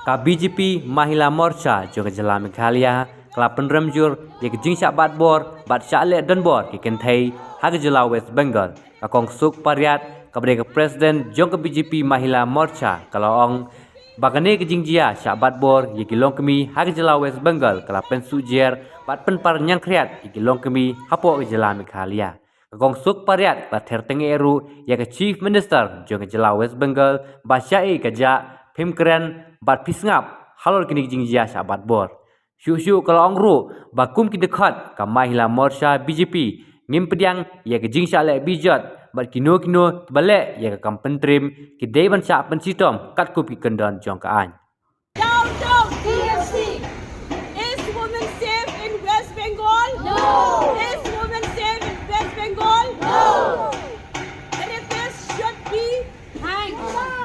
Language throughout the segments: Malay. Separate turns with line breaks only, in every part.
ka BJP Mahila Morcha jo Jala Meghalaya kala penremjur ye jingsak batbor bat syale donbor ki kynthei ha Jala West Bengal ka kong suk pariat ka Presiden jong BJP Mahila Morcha kala ong bagane ke jingjia syak batbor ye long kemi ha Jala West Bengal kala pensujer bat penpar nyang kriat ye long kemi hapo Jala Meghalaya kong suk pariat ba tertenge eru ye Chief Minister jong Jala West Bengal ba syai kaja Pimkeren bat pisngap halor kini jingjia syak batbor syu kalau ongru bakum ki dekat ka Mahila Morcha BJP ngim pediang ye ke jingsyak le bijat bat kino balik ye ke kampentrim ki deban syak Pynshitom kat kup ki kendon jong kaan.
Down, TFC! Is women safe in West Bengal?
No!
Is women safe in West Bengal?
No!
The rapist should be
Hang!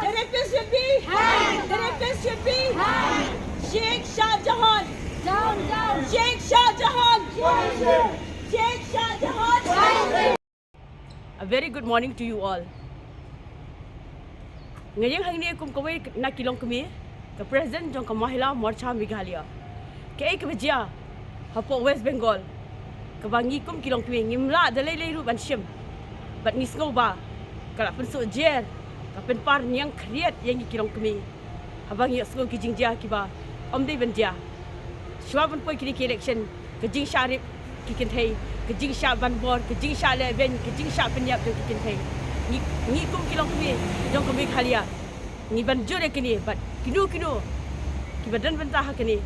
The rapist should be
Hang!
The rapist should be
Hang!
Sheikh Shah Jahan!
Down, down!
Sheikh Shah Jahan!
Down!
Sheikh Shah Jahan! A very good morning to you all. Ngayong hari ni kum kawai nak kilong kami ke Presiden jong ke Mahila Morcha Meghalaya. Ke ai ke bejia hapo West Bengal. Ke bangi kum kilong kami ngimla dalai lai ru ban syem. Bat ngisngau ba. Kala pensuk jer. Ka pen par yang kriat yang kilong kami. Habang ya sngau ki jingjia ki ba. Om dei ban dia. Shwa ban poi ki election ke jing syarif ki kynthei ke jing syak batbor ke jing syak le ben ke jing syak penyap ke kynthei ni kum kilong kami jong kami Meghalaya ni ban jure kini bat kinu ki badan bentah kini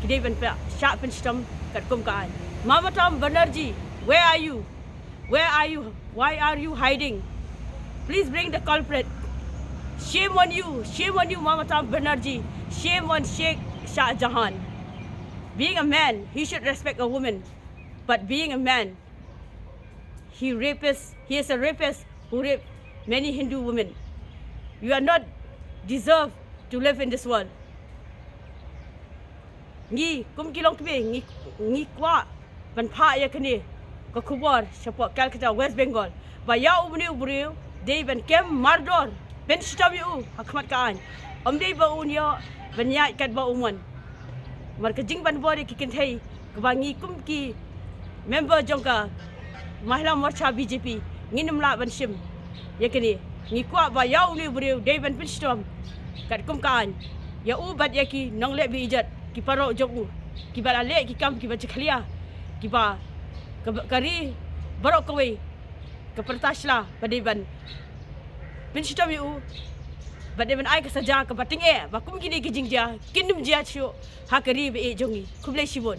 kidai ban syak Pynshitom kat kum kaan Mama Tom Banerjee, where are you, why are you hiding? Please bring the culprit. Shame on you Mama Tom Banerjee. Shame on Sheikh Shah Jahan. Being a man, he should respect a woman. But being a man, he is a rapist who raped many Hindu women. You are not deserve to live in this world. Ngi kum kilong kebe ngi kwa ban pha ya kani ko khubor support Calcutta West Bengal. Ba ya ubri dei ban kem mardor Pynshitom yu hakmat kaan. Om dei ba unya ban ya kat ba umon. Mar ke jing ban bori ki kynthei ke bangi kum ki member jongka Mahila Morcha BJP nginum la ban syem ya kini ngi kwa ba yaw ni buriu dei ban Pynshitom kat kum kaan ya u bat ya ki nong le bi ijat ki paro jogu ki bala le ki kam ki ba chkhlia ki ba kari barok kowe ke pertasla badai ban Pynshitom yu badai ban ai ka saja ka bating ba kum kini ki jingja kinum jia chu ha kari be jongi kublai shibon.